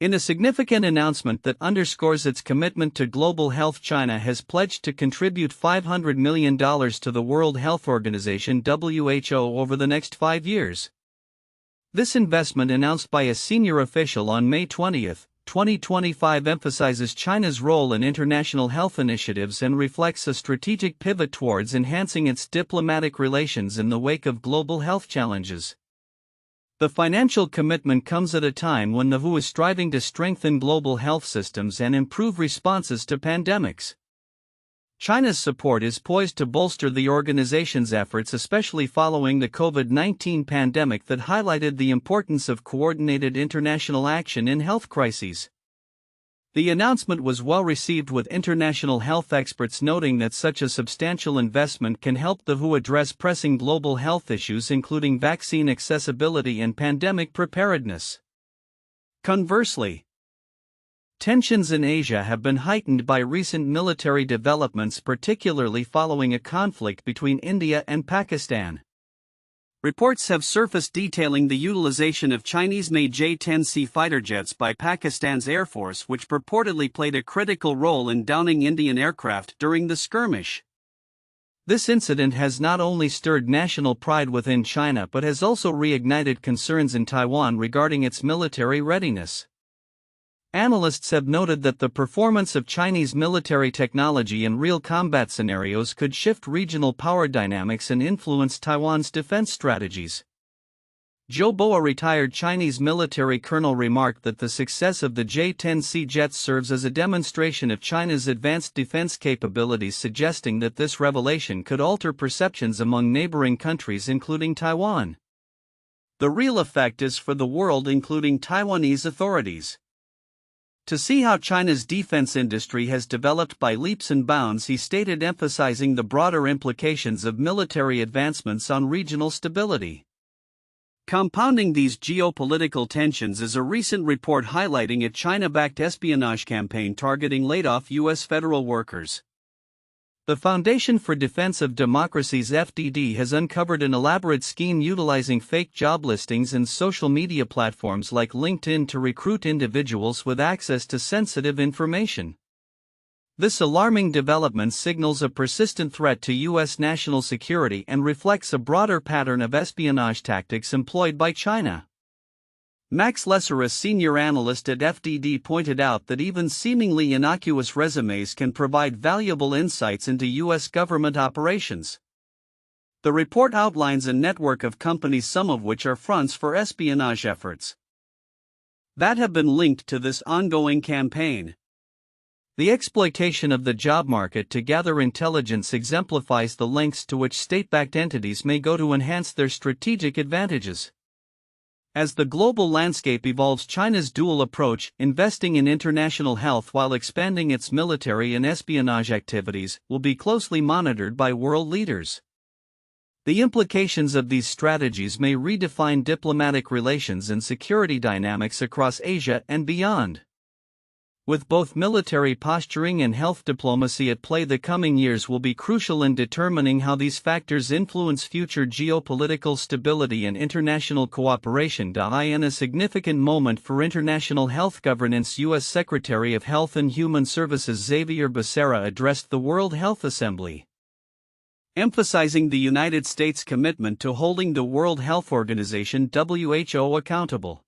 In a significant announcement that underscores its commitment to global health, China has pledged to contribute $500 million to the World Health Organization (WHO) over the next 5 years. This investment, announced by a senior official on May 20, 2025, emphasizes China's role in international health initiatives and reflects a strategic pivot towards enhancing its diplomatic relations in the wake of global health challenges. The financial commitment comes at a time when the WHO is striving to strengthen global health systems and improve responses to pandemics. China's support is poised to bolster the organization's efforts, especially following the COVID-19 pandemic that highlighted the importance of coordinated international action in health crises. The announcement was well received, with international health experts noting that such a substantial investment can help the WHO address pressing global health issues, including vaccine accessibility and pandemic preparedness. Conversely, tensions in Asia have been heightened by recent military developments, particularly following a conflict between India and Pakistan. Reports have surfaced detailing the utilization of Chinese-made J-10C fighter jets by Pakistan's Air Force, which purportedly played a critical role in downing Indian aircraft during the skirmish. This incident has not only stirred national pride within China but has also reignited concerns in Taiwan regarding its military readiness. Analysts have noted that the performance of Chinese military technology in real combat scenarios could shift regional power dynamics and influence Taiwan's defense strategies. Zhou Bo, a retired Chinese military colonel, remarked that the success of the J-10C jets serves as a demonstration of China's advanced defense capabilities, suggesting that this revelation could alter perceptions among neighboring countries, including Taiwan. The real effect is for the world, including Taiwanese authorities. To see how China's defense industry has developed by leaps and bounds, he stated, emphasizing the broader implications of military advancements on regional stability. Compounding these geopolitical tensions is a recent report highlighting a China-backed espionage campaign targeting laid-off U.S. federal workers. The Foundation for Defense of Democracy's FDD has uncovered an elaborate scheme utilizing fake job listings and social media platforms like LinkedIn to recruit individuals with access to sensitive information. This alarming development signals a persistent threat to U.S. national security and reflects a broader pattern of espionage tactics employed by China. Max Lesser, a senior analyst at FDD, pointed out that even seemingly innocuous resumes can provide valuable insights into U.S. government operations. The report outlines a network of companies, some of which are fronts for espionage efforts, that have been linked to this ongoing campaign. The exploitation of the job market to gather intelligence exemplifies the lengths to which state-backed entities may go to enhance their strategic advantages. As the global landscape evolves, China's dual approach, investing in international health while expanding its military and espionage activities, will be closely monitored by world leaders. The implications of these strategies may redefine diplomatic relations and security dynamics across Asia and beyond. With both military posturing and health diplomacy at play, the coming years will be crucial in determining how these factors influence future geopolitical stability and international cooperation. In a significant moment for international health governance, U.S. Secretary of Health and Human Services Xavier Becerra addressed the World Health Assembly, emphasizing the United States' commitment to holding the World Health Organization (WHO) accountable.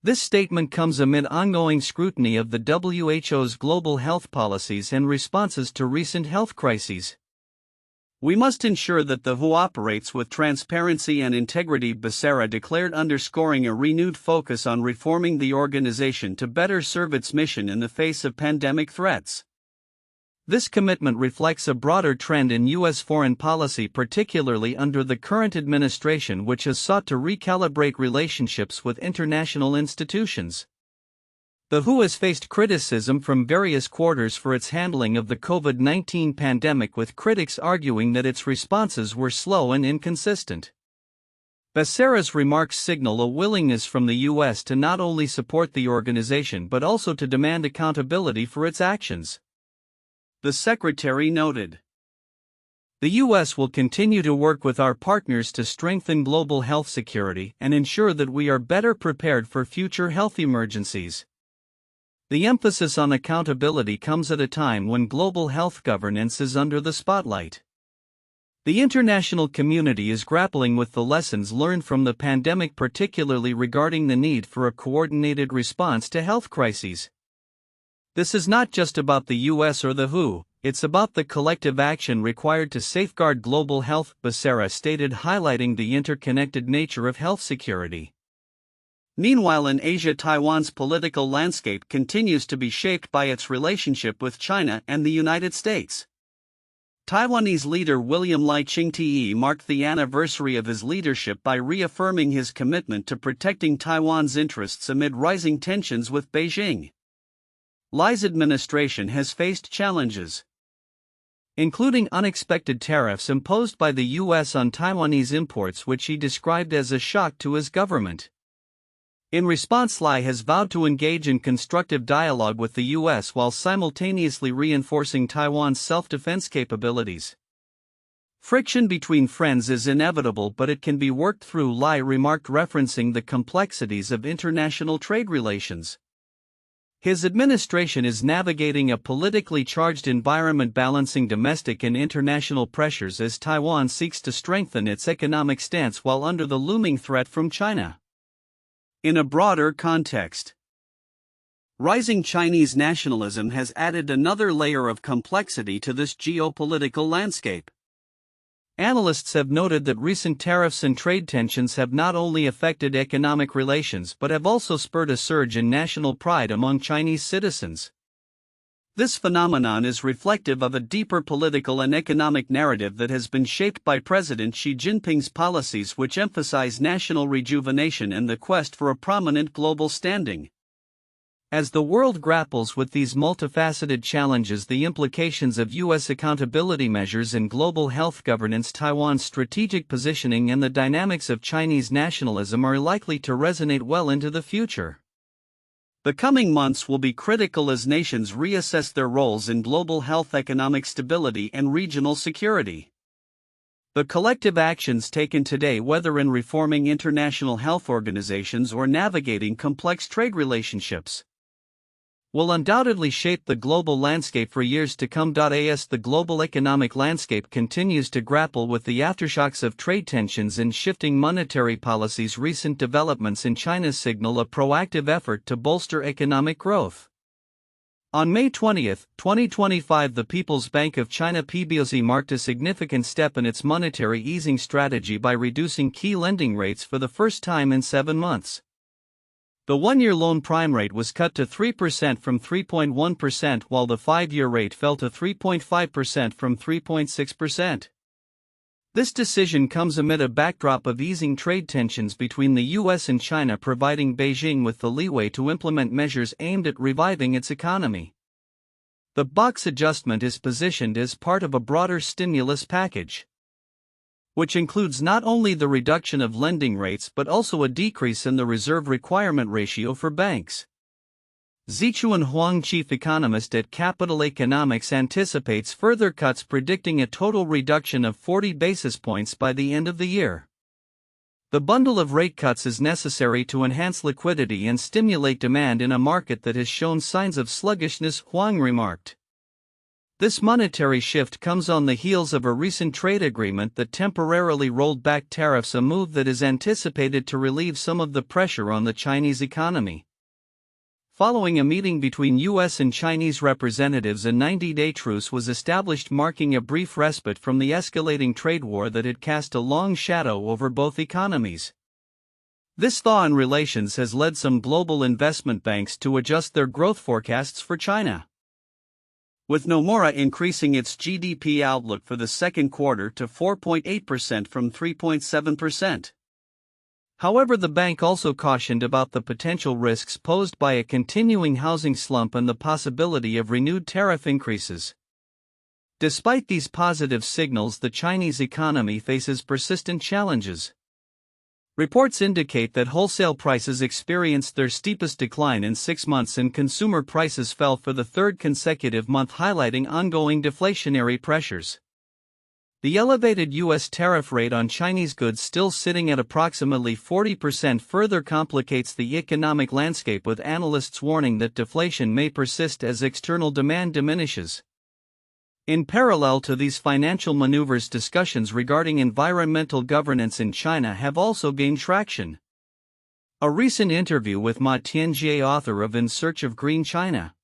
This statement comes amid ongoing scrutiny of the WHO's global health policies and responses to recent health crises. "We must ensure that the WHO operates with transparency and integrity," Becerra declared, underscoring a renewed focus on reforming the organization to better serve its mission in the face of pandemic threats. This commitment reflects a broader trend in U.S. foreign policy, particularly under the current administration, which has sought to recalibrate relationships with international institutions. The WHO has faced criticism from various quarters for its handling of the COVID-19 pandemic, with critics arguing that its responses were slow and inconsistent. Becerra's remarks signal a willingness from the U.S. to not only support the organization but also to demand accountability for its actions. The secretary noted, The U.S. will continue to work with our partners to strengthen global health security and ensure that we are better prepared for future health emergencies. The emphasis on accountability comes at a time when global health governance is under the spotlight. The international community is grappling with the lessons learned from the pandemic, particularly regarding the need for a coordinated response to health crises. This is not just about the U.S. or the WHO, it's about the collective action required to safeguard global health, Becerra stated, highlighting the interconnected nature of health security. Meanwhile, in Asia, Taiwan's political landscape continues to be shaped by its relationship with China and the United States. Taiwanese leader William Lai Ching-te marked the anniversary of his leadership by reaffirming his commitment to protecting Taiwan's interests amid rising tensions with Beijing. Lai's administration has faced challenges, including unexpected tariffs imposed by the U.S. on Taiwanese imports, which he described as a shock to his government. In response, Lai has vowed to engage in constructive dialogue with the U.S. while simultaneously reinforcing Taiwan's self-defense capabilities. Friction between friends is inevitable, but it can be worked through, Lai remarked, referencing the complexities of international trade relations. His administration is navigating a politically charged environment, balancing domestic and international pressures as Taiwan seeks to strengthen its economic stance while under the looming threat from China. In a broader context, rising Chinese nationalism has added another layer of complexity to this geopolitical landscape. Analysts have noted that recent tariffs and trade tensions have not only affected economic relations but have also spurred a surge in national pride among Chinese citizens. This phenomenon is reflective of a deeper political and economic narrative that has been shaped by President Xi Jinping's policies, which emphasize national rejuvenation and the quest for a prominent global standing. As the world grapples with these multifaceted challenges, the implications of U.S. accountability measures in global health governance, Taiwan's strategic positioning, and the dynamics of Chinese nationalism are likely to resonate well into the future. The coming months will be critical as nations reassess their roles in global health, economic stability, and regional security. The collective actions taken today, whether in reforming international health organizations or navigating complex trade relationships, will undoubtedly shape the global landscape for years to come. As the global economic landscape continues to grapple with the aftershocks of trade tensions and shifting monetary policies, recent developments in China signal a proactive effort to bolster economic growth. On May 20, 2025, the People's Bank of China (PBOC) marked a significant step in its monetary easing strategy by reducing key lending rates for the first time in 7 months. The one-year loan prime rate was cut to 3% from 3.1%, while the 5-year rate fell to 3.5% from 3.6%. This decision comes amid a backdrop of easing trade tensions between the U.S. and China, providing Beijing with the leeway to implement measures aimed at reviving its economy. The box adjustment is positioned as part of a broader stimulus package, which includes not only the reduction of lending rates but also a decrease in the reserve requirement ratio for banks. Zichuan Huang, chief economist at Capital Economics, anticipates further cuts, predicting a total reduction of 40 basis points by the end of the year. The bundle of rate cuts is necessary to enhance liquidity and stimulate demand in a market that has shown signs of sluggishness, Huang remarked. This monetary shift comes on the heels of a recent trade agreement that temporarily rolled back tariffs, a move that is anticipated to relieve some of the pressure on the Chinese economy. Following a meeting between U.S. and Chinese representatives, a 90-day truce was established, marking a brief respite from the escalating trade war that had cast a long shadow over both economies. This thaw in relations has led some global investment banks to adjust their growth forecasts for China, with Nomura increasing its GDP outlook for the second quarter to 4.8% from 3.7%. However, the bank also cautioned about the potential risks posed by a continuing housing slump and the possibility of renewed tariff increases. Despite these positive signals, the Chinese economy faces persistent challenges. Reports indicate that wholesale prices experienced their steepest decline in 6 months, and consumer prices fell for the third consecutive month, highlighting ongoing deflationary pressures. The elevated U.S. tariff rate on Chinese goods, still sitting at approximately 40%, further complicates the economic landscape, with analysts warning that deflation may persist as external demand diminishes. In parallel to these financial maneuvers, discussions regarding environmental governance in China have also gained traction. A recent interview with Ma Tianjie, author of In Search of Green China,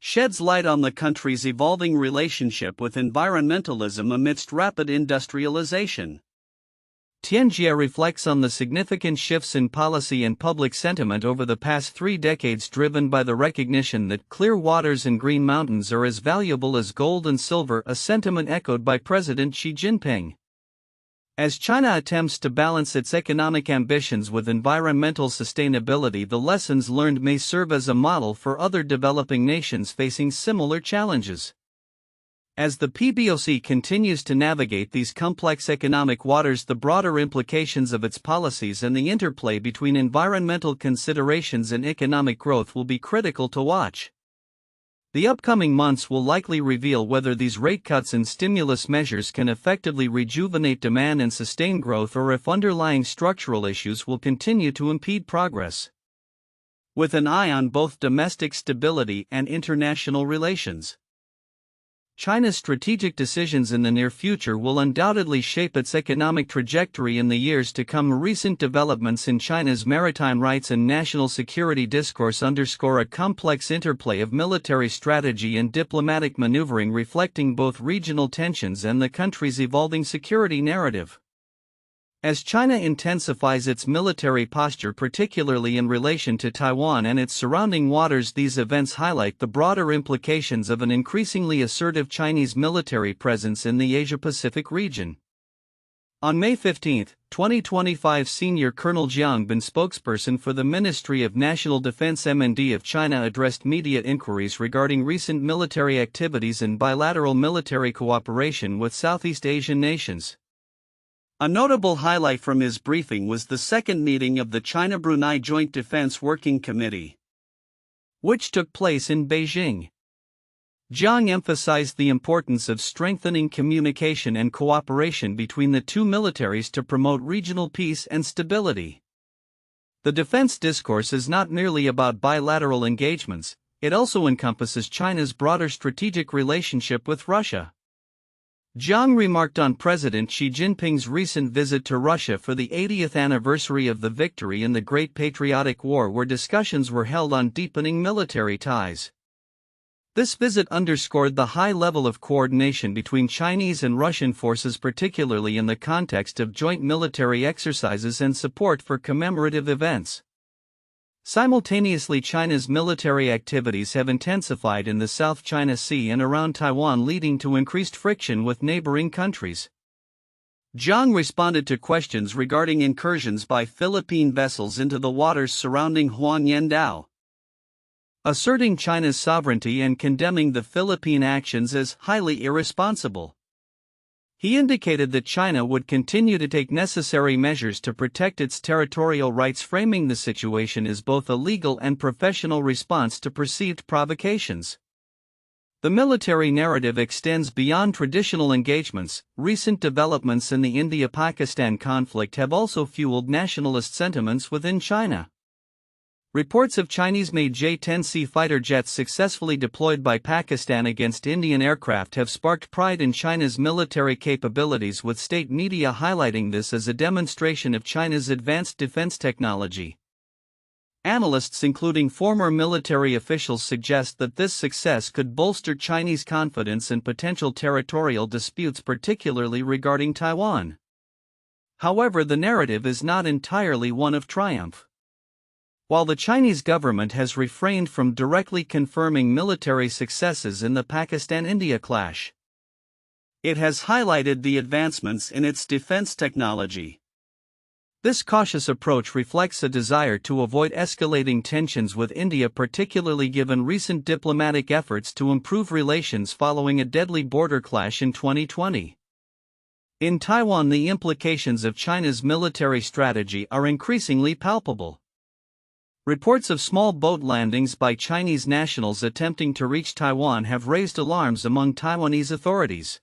sheds light on the country's evolving relationship with environmentalism amidst rapid industrialization. Tianjie reflects on the significant shifts in policy and public sentiment over the past 3 decades, driven by the recognition that clear waters and green mountains are as valuable as gold and silver, a sentiment echoed by President Xi Jinping. As China attempts to balance its economic ambitions with environmental sustainability, the lessons learned may serve as a model for other developing nations facing similar challenges. As the PBOC continues to navigate these complex economic waters, the broader implications of its policies and the interplay between environmental considerations and economic growth will be critical to watch. The upcoming months will likely reveal whether these rate cuts and stimulus measures can effectively rejuvenate demand and sustain growth, or if underlying structural issues will continue to impede progress. With an eye on both domestic stability and international relations, China's strategic decisions in the near future will undoubtedly shape its economic trajectory in the years to come. Recent developments in China's maritime rights and national security discourse underscore a complex interplay of military strategy and diplomatic maneuvering, reflecting both regional tensions and the country's evolving security narrative. As China intensifies its military posture, particularly in relation to Taiwan and its surrounding waters, these events highlight the broader implications of an increasingly assertive Chinese military presence in the Asia-Pacific region. On May 15, 2025, Senior Colonel Jiang Bin, spokesperson for the Ministry of National Defense (MND) of China, addressed media inquiries regarding recent military activities and bilateral military cooperation with Southeast Asian nations. A notable highlight from his briefing was the second meeting of the China-Brunei Joint Defense Working Committee, which took place in Beijing. Jiang emphasized the importance of strengthening communication and cooperation between the two militaries to promote regional peace and stability. The defense discourse is not merely about bilateral engagements, it also encompasses China's broader strategic relationship with Russia. Jiang remarked on President Xi Jinping's recent visit to Russia for the 80th anniversary of the victory in the Great Patriotic War, where discussions were held on deepening military ties. This visit underscored the high level of coordination between Chinese and Russian forces, particularly in the context of joint military exercises and support for commemorative events. Simultaneously, China's military activities have intensified in the South China Sea and around Taiwan, leading to increased friction with neighboring countries. Jiang responded to questions regarding incursions by Philippine vessels into the waters surrounding Huanyandao, asserting China's sovereignty and condemning the Philippine actions as highly irresponsible. He indicated that China would continue to take necessary measures to protect its territorial rights, framing the situation as both a legal and professional response to perceived provocations. The military narrative extends beyond traditional engagements. Recent developments in the India-Pakistan conflict have also fueled nationalist sentiments within China. Reports of Chinese-made J-10C fighter jets successfully deployed by Pakistan against Indian aircraft have sparked pride in China's military capabilities, with state media highlighting this as a demonstration of China's advanced defense technology. Analysts, including former military officials, suggest that this success could bolster Chinese confidence in potential territorial disputes, particularly regarding Taiwan. However, the narrative is not entirely one of triumph. While the Chinese government has refrained from directly confirming military successes in the Pakistan-India clash, it has highlighted the advancements in its defense technology. This cautious approach reflects a desire to avoid escalating tensions with India, particularly given recent diplomatic efforts to improve relations following a deadly border clash in 2020. In Taiwan, the implications of China's military strategy are increasingly palpable. Reports of small boat landings by Chinese nationals attempting to reach Taiwan have raised alarms among Taiwanese authorities.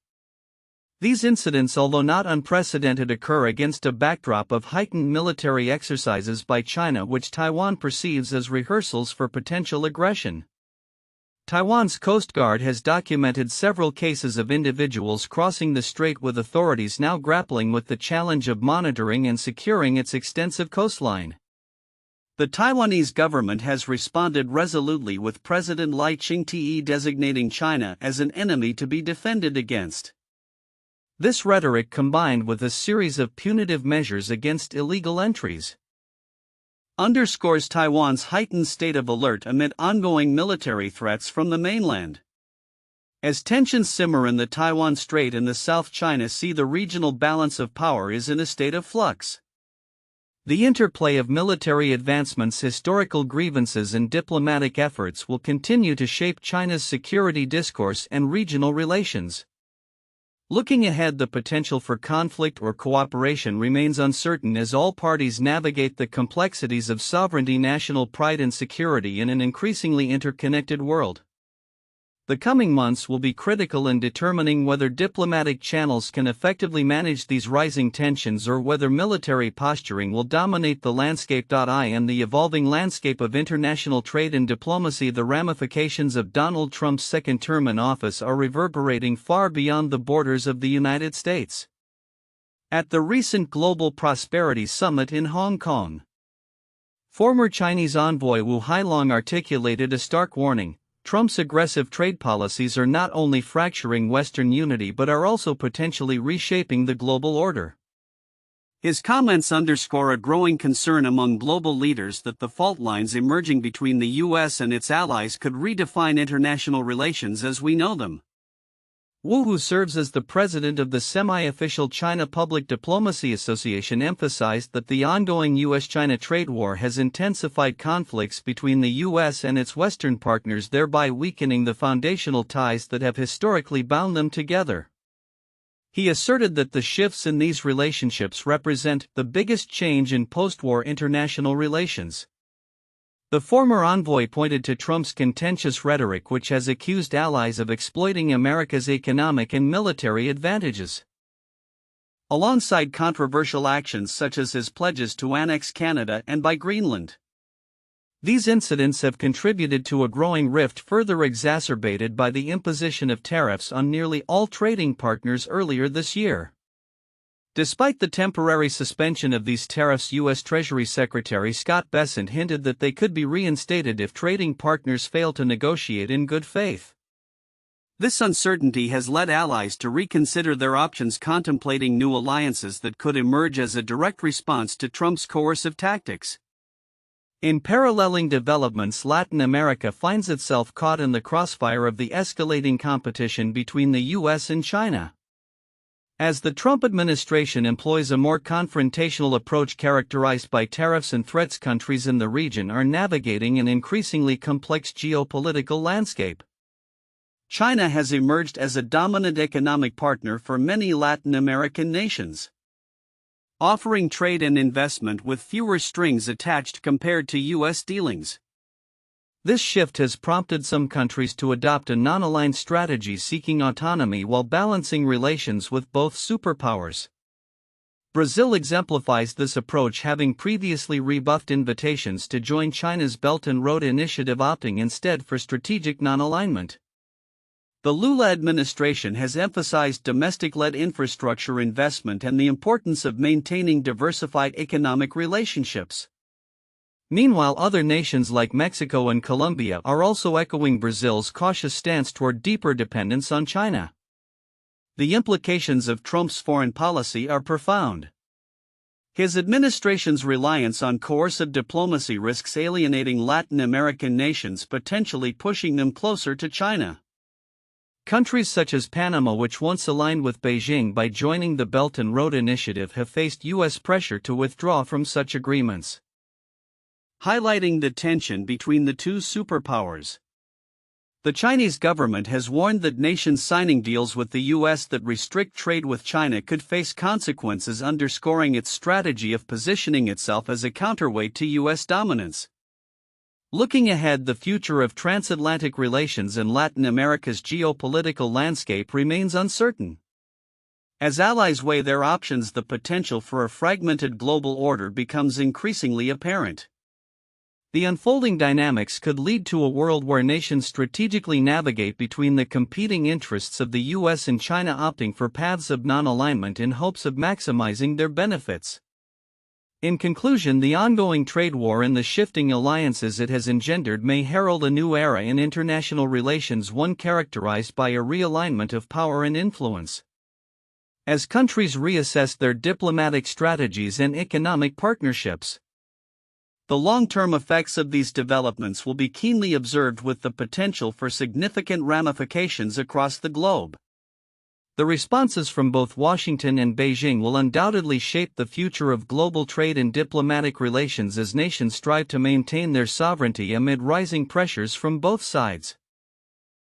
These incidents, although not unprecedented, occur against a backdrop of heightened military exercises by China, which Taiwan perceives as rehearsals for potential aggression. Taiwan's Coast Guard has documented several cases of individuals crossing the strait, with authorities now grappling with the challenge of monitoring and securing its extensive coastline. The Taiwanese government has responded resolutely, with President Lai Ching-te designating China as an enemy to be defended against. This rhetoric, combined with a series of punitive measures against illegal entries, underscores Taiwan's heightened state of alert amid ongoing military threats from the mainland. As tensions simmer in the Taiwan Strait and the South China Sea, the regional balance of power is in a state of flux. The interplay of military advancements, historical grievances, and diplomatic efforts will continue to shape China's security discourse and regional relations. Looking ahead, the potential for conflict or cooperation remains uncertain as all parties navigate the complexities of sovereignty, national pride, and security in an increasingly interconnected world. The coming months will be critical in determining whether diplomatic channels can effectively manage these rising tensions or whether military posturing will dominate the landscape. In the evolving landscape of international trade and diplomacy, the ramifications of Donald Trump's second term in office are reverberating far beyond the borders of the United States. At the recent Global Prosperity Summit in Hong Kong, former Chinese envoy Wu Hailong articulated a stark warning: Trump's aggressive trade policies are not only fracturing Western unity but are also potentially reshaping the global order. His comments underscore a growing concern among global leaders that the fault lines emerging between the U.S. and its allies could redefine international relations as we know them. Wu, who serves as the president of the semi-official China Public Diplomacy Association, emphasized that the ongoing U.S. China trade war has intensified conflicts between the U.S. and its Western partners, thereby weakening the foundational ties that have historically bound them together. He asserted that the shifts in these relationships represent the biggest change in post-war international relations. The former envoy pointed to Trump's contentious rhetoric, which has accused allies of exploiting America's economic and military advantages. Alongside controversial actions such as his pledges to annex Canada and buy Greenland, these incidents have contributed to a growing rift, further exacerbated by the imposition of tariffs on nearly all trading partners earlier this year. Despite the temporary suspension of these tariffs, U.S. Treasury Secretary Scott Bessent hinted that they could be reinstated if trading partners fail to negotiate in good faith. This uncertainty has led allies to reconsider their options, contemplating new alliances that could emerge as a direct response to Trump's coercive tactics. In paralleling developments, Latin America finds itself caught in the crossfire of the escalating competition between the U.S. and China. As the Trump administration employs a more confrontational approach characterized by tariffs and threats, countries in the region are navigating an increasingly complex geopolitical landscape. China has emerged as a dominant economic partner for many Latin American nations, offering trade and investment with fewer strings attached compared to U.S. dealings. This shift has prompted some countries to adopt a non-aligned strategy, seeking autonomy while balancing relations with both superpowers. Brazil exemplifies this approach, having previously rebuffed invitations to join China's Belt and Road Initiative, opting instead for strategic non-alignment. The Lula administration has emphasized domestic-led infrastructure investment and the importance of maintaining diversified economic relationships. Meanwhile, other nations like Mexico and Colombia are also echoing Brazil's cautious stance toward deeper dependence on China. The implications of Trump's foreign policy are profound. His administration's reliance on coercive diplomacy risks alienating Latin American nations, potentially pushing them closer to China. Countries such as Panama, which once aligned with Beijing by joining the Belt and Road Initiative, have faced U.S. pressure to withdraw from such agreements, highlighting the tension between the two superpowers. The Chinese government has warned that nations signing deals with the U.S. that restrict trade with China could face consequences, underscoring its strategy of positioning itself as a counterweight to U.S. dominance. Looking ahead, the future of transatlantic relations and Latin America's geopolitical landscape remains uncertain. As allies weigh their options, the potential for a fragmented global order becomes increasingly apparent. The unfolding dynamics could lead to a world where nations strategically navigate between the competing interests of the U.S. and China, opting for paths of non-alignment in hopes of maximizing their benefits. In conclusion, the ongoing trade war and the shifting alliances it has engendered may herald a new era in international relations, one characterized by a realignment of power and influence. As countries reassess their diplomatic strategies and economic partnerships, the long-term effects of these developments will be keenly observed, with the potential for significant ramifications across the globe. The responses from both Washington and Beijing will undoubtedly shape the future of global trade and diplomatic relations as nations strive to maintain their sovereignty amid rising pressures from both sides.